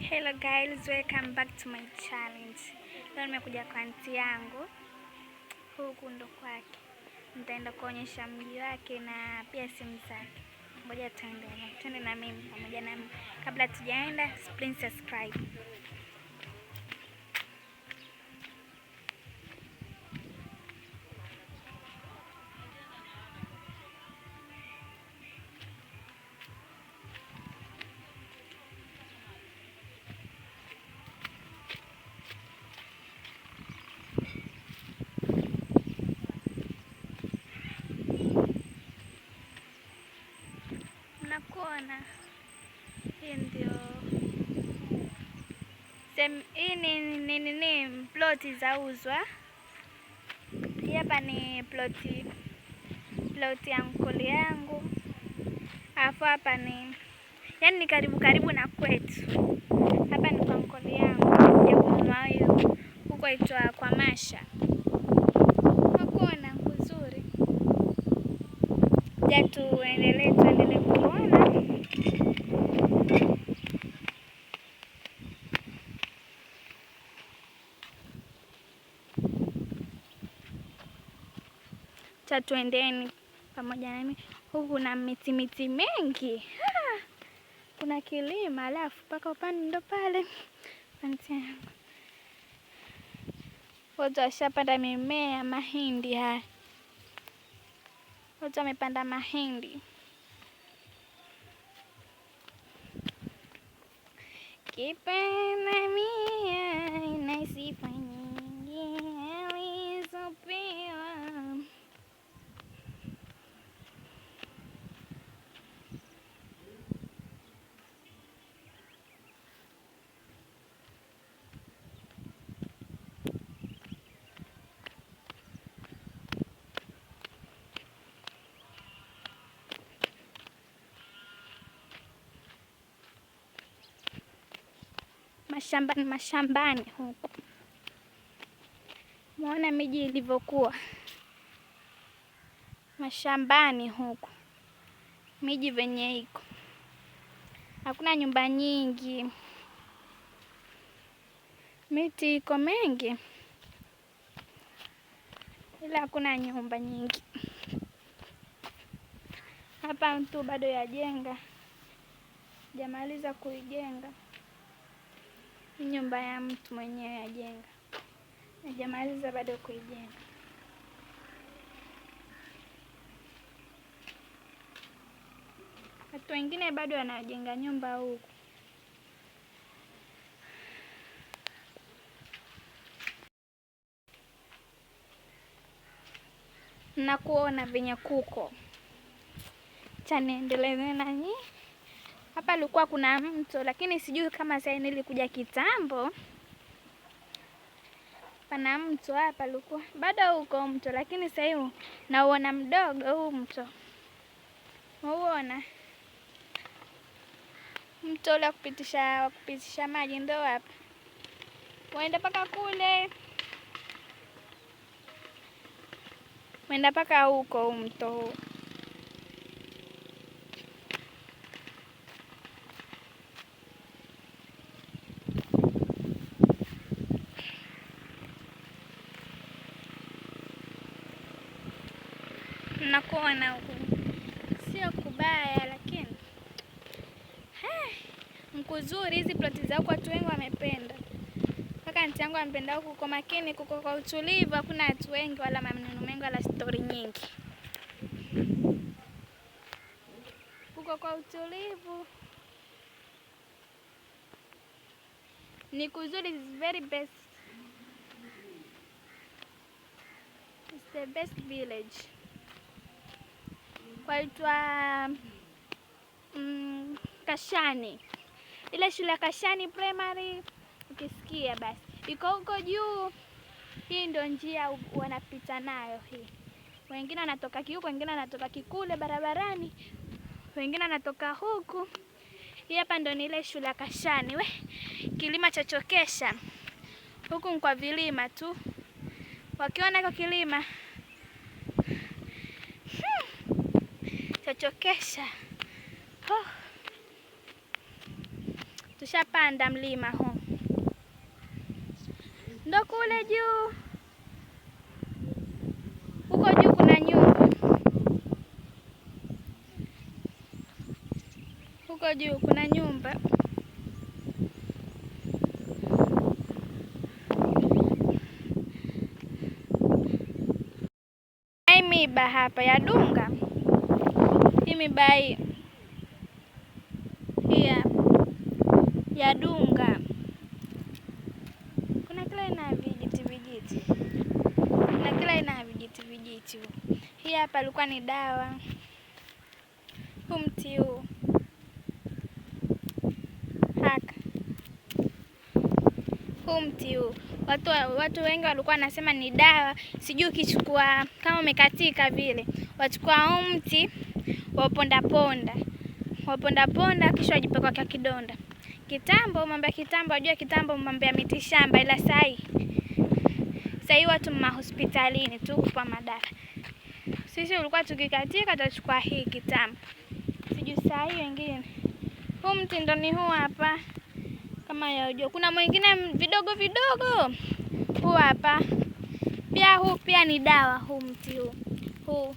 Hello guys, welcome back to my challenge. Leo nimekuja kwa aunti yangu. Huku ndo kwake. Nitaenda kuonyesha mji wake na pia simu zake. Ngoja tuende na mimi pamoja na mimi. Kabla tujaenda, please subscribe. Nakuona. Hii ndio hii ni ploti zauzwa. Hii hapa ni ploti ya mkoli yangu. Alafu hapa ni ni karibu na kwetu. Hapa ni kwa mkoli yangu ya kununua hiyo huko aitwa kwa Masha. Nakuona kuzuri. Ja tuendelee kuona. Tuendeni pamoja na mimi. Huku na miti mengi. Kuna kilima alafu paka upande ndo pale. Watu washapanda mimea mahindi haya. Watu wamepanda mahindi. Kipenda mia inasifa nyingi alizopewa. Mashambani huku. Muona miji ilivyokuwa. Mashambani huku. Miji venye iko. Hakuna nyumba nyingi. Miti iko mengi. Ila hakuna nyumba nyingi. Hapa mtu bado yajenga. Hajamaliza kuijenga. Nyumba ya mtu mwenyewe yajenga. Hajamaliza bado kuijenga. Watu wengine bado wanajenga nyumba huku. Na kuona venye kuko. Acha niendelee nanyi. Hapa likuwa kuna mto lakini sijui kama sasa nilikuja kitambo. Pana mto hapa likuwa. Bado huko mto lakini sasa hivi nauona mdogo huu mto. Unaona? Mto ule kupitisha maji ndo hapa. Waenda paka kule. Waenda paka huko mto huu. Nakuona huku. Sio kubaya lakini mkuzuri hizi ploti za huku watu wengi wamependa. Kaka aunti yangu amependa huku kwa makini, kuko kwa utulivu, hakuna watu wengi wala maneno mengi wala story nyingi. Kuko kwa utulivu. Ni kuzuri, is very best. It's the best village. Kwaitwa Kashani. Ile shule ya Kashani Primary ukisikia basi. Iko huko juu. Hii ndio njia wanapita nayo hii. Wengine wanatoka huko, wengine wanatoka kule barabarani. Wengine wanatoka huku. Hii hapa ndio ni ile shule ya Kashani. Kilima cha Chokesha. Huku kwa vilima tu. Wakiona kwa kilima cha Chokesha. Tushapanda mlima huu. Ndo kule juu. Huko juu kuna nyumba. Huko juu kuna nyumba. Hii miba hapa ya dunga. Hii miba hii. Ya dunga. Kuna kila aina vijiti. Kuna kila aina vijiti. Hii hapa ilikuwa ni dawa. Huu mti huu. Haka. Huu mti huu. Watu wengi walikuwa wanasema ni dawa. Sijui ukichukua kama umekatika vile. Wachukua huu mti waponda ponda kisha wajipaka kwa kidonda. Kitambo, mambo ya kitambo, wajua kitambo mambo ya miti shamba, ila sai watu mahospitalini tu kwa madawa. Sisi ulikuwa tukikatika tutachukua hii kitambo. Sijui sai wengine. Huu mti ndo ni huu hapa. Kama yajua kuna mwingine vidogo. Huu hapa. Pia huu pia ni dawa huu mti huu. Huu.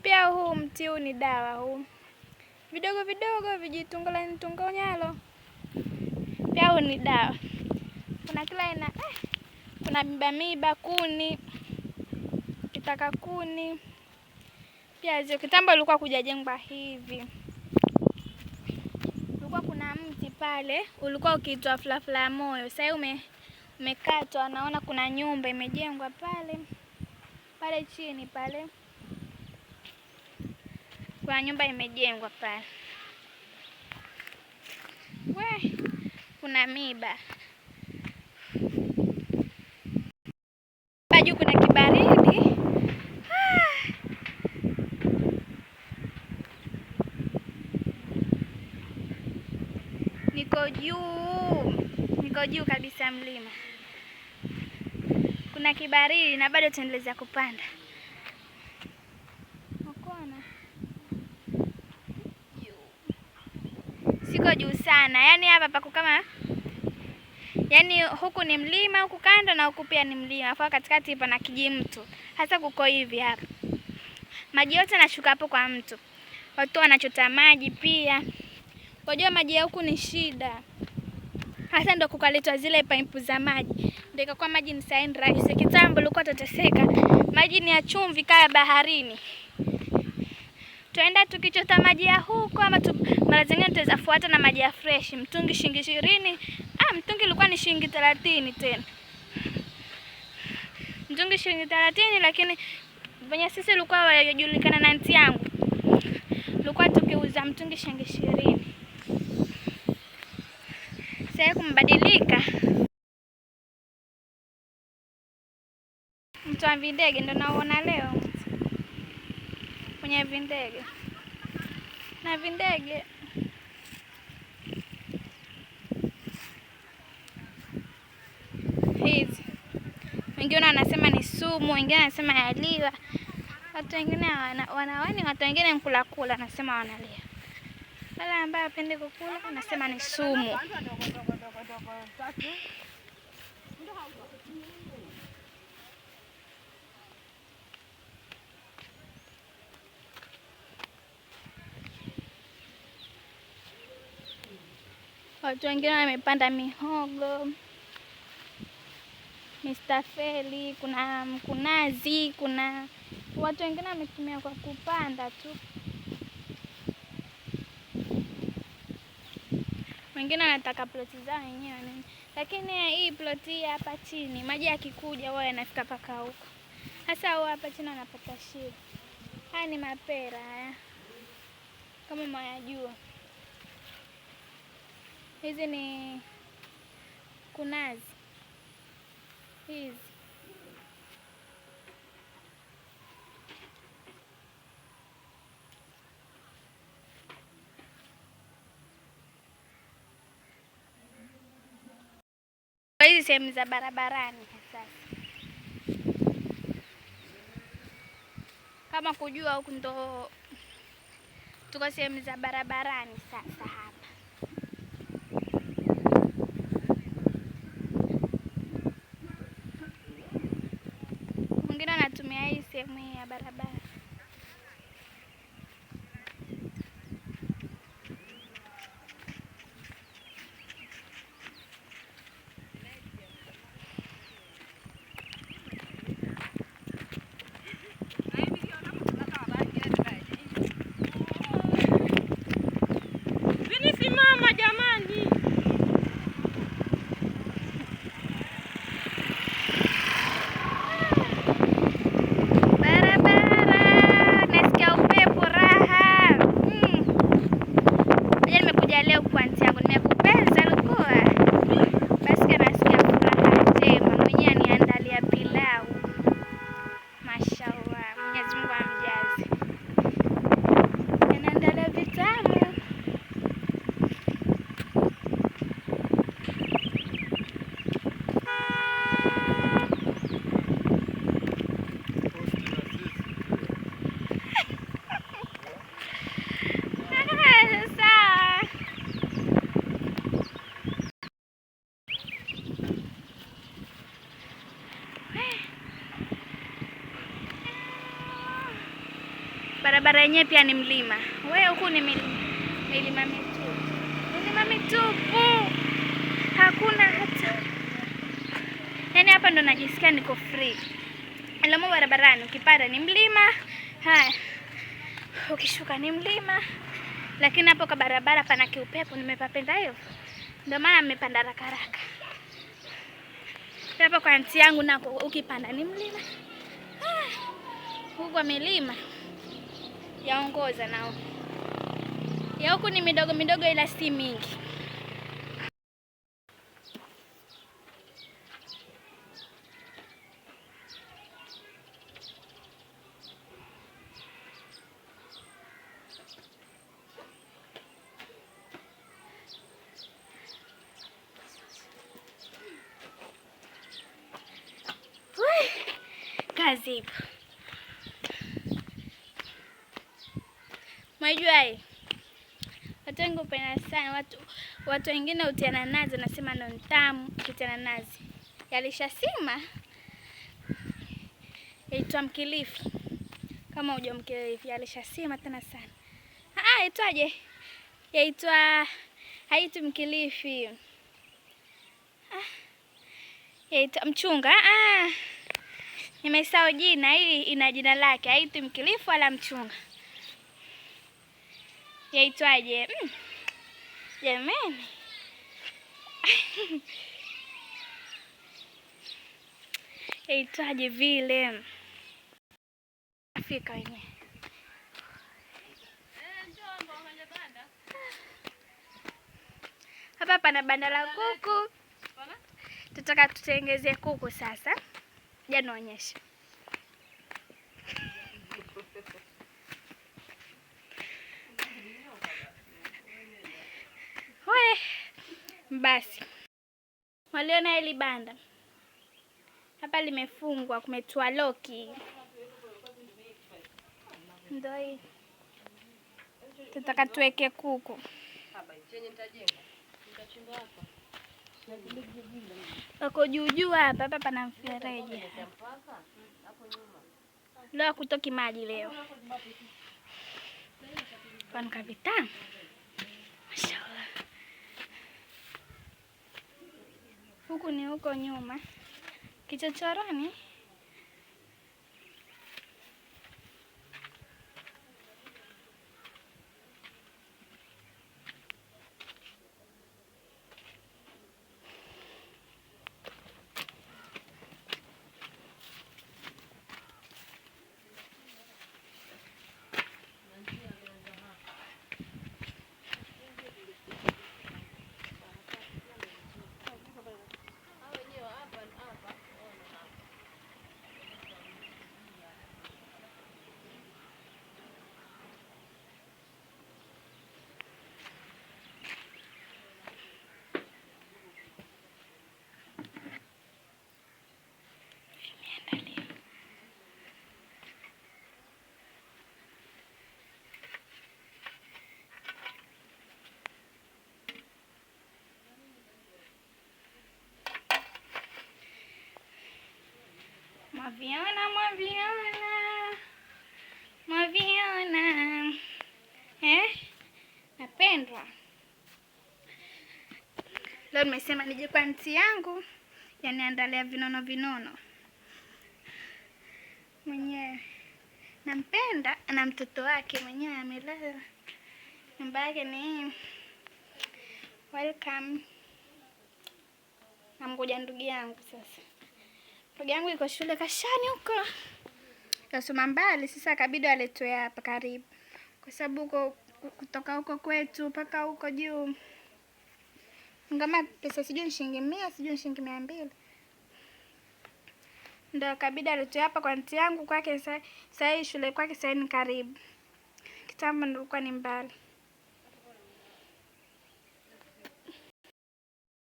Pia huu mti huu ni dawa huu. Vidogo vijitungonyalo. Pia huu ni dawa. Kuna kila aina kuna miba kuni. Kitaka kuni. Pia zio kitambo ulikuwa kujajengwa hivi. Ulikuwa kuna mti pale, ulikuwa ukiitwa Flafla Moyo. Sasa umekatwa, naona kuna nyumba imejengwa pale. Pale chini pale. Kuna nyumba imejengwa pale. Kuna miba. Juu kuna kibaridi. Niko juu kabisa mlima. Kuna kibaridi na bado tunaendelea kupanda. Siko juu sana. Yaani hapa pako kama huku ni mlima, huku kando na huku pia ni mlima. Afa katikati pana kijimto. Hasa kuko hivi hapa. Maji yote yanashuka hapo kwa mto. Watu wanachota maji pia. Wajua maji ya huku ni shida. Hasa ndo kukaletwa zile paipu za maji. Ndio ikakuwa maji ni saini rahisi. Kitambo ulikuwa tutateseka. Maji ni ya chumvi kaya baharini. Tuenda tukichota maji ya huko ama mara zingine tutaweza fuata na maji ya fresh. Mtungi shilingi 20. Mtungi ulikuwa ni shilingi 30 tena. Mtungi shilingi 30 lakini venye sisi ulikuwa wajulikana na aunti yangu. Ulikuwa tukiuza mtungi shilingi 20. Sasa kumbadilika. Mtu wa vindege ndo naona leo. Kwenye vindege. Na vindege. Hizi. Wengine wanasema ni sumu, wengine wanasema yaliwa. Watu wengine wanawani, watu wengine mkula wanasema wanalia. Wale ambao hapendi kukula wanasema ni sumu. Watu wengine wamepanda mihogo, mistafeli, kuna mkunazi, kuna watu wengine wametumia kwa kupanda tu. Wengine wanataka ploti zao wenyewe. Lakini hii ploti hapa chini, maji yakikuja wao yanafika paka huko. Hasa wao hapa chini wanapata shida. Haya ni mapera haya. Kama mwayajua. Hizi ni kunazi. Hizi. Hizi sehemu za barabarani sasa. Kama kujua huku ndo tuko sehemu za barabarani sasa hapa. Mwingine anatumia hii sehemu hii ya barabara. Barabara yenyewe pia ni mlima. Wewe huku ni milima mitupu. Milima mitupu. Hakuna hata. Yaani hapa ndo najisikia niko free. Alamo barabarani ukipanda ni mlima. Haya. Ukishuka ni mlima. Lakini hapo kwa barabara pana kiupepo, nimepapenda hiyo. Ndio maana nimepanda haraka haraka. Hapa kwa anti yangu nako ukipanda ni mlima. Huko kwa milima yaongoza nao. Ya huku ni midogo midogo ila si mingi. Kazi ipo. Mwajua hii? Watu wengi hupenda sana. Watu wengine hutiana nazi, nasema ndo tamu kutiana nazi. Yalishasima. Yaitwa mkilifi. Kama hujua mkilifi, yalishasima tena sana. Yaitwaje? Yaitwa haitwi mkilifi. Yaitwa mchunga. Nimesahau jina, hii ina jina lake. Haitwi mkilifi wala mchunga. Yaitwaje? Jamani. Yaitwaje vile? Afika wenyewe. Hapa pana banda la kuku. Tutaka tutengeze kuku sasa. Ja naonyesha. Basi. Waliona hili banda. Hapa limefungwa, kumetua loki. Ndio hii. Tutaka tuweke kuku. Wako juu hapa, hapa pana mfereji. Leo kutoki maji leo. Pana kapita. Mashallah. Huku ni huko nyuma. Kichochoroni. Mwaviona, mwaviona, mwaviona. Napendwa. Leo nimesema nije kwa aunti yangu, yaniandalia vinono vinono. Mwenyewe nampenda, na mtoto wake mwenyewe amelala. Namba yake ni welcome. Namgoja ndugu yangu sasa. Ndugu yangu yuko shule Kashani huko. Kasoma mbali, sasa kabidi aletwe hapa karibu. Kwa sababu huko kutoka huko kwetu mpaka huko juu. Ngama pesa sijui shilingi 100, sijui shilingi 200. Ndio kabidi aletwe hapa kwa aunti yangu kwake sasa shule kwake sasa ni karibu. Kitambo nilikuwa ni mbali.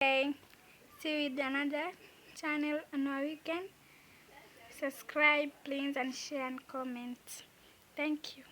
Okay. See you with another channel on our weekend. Subscribe please and share and comment. Thank you.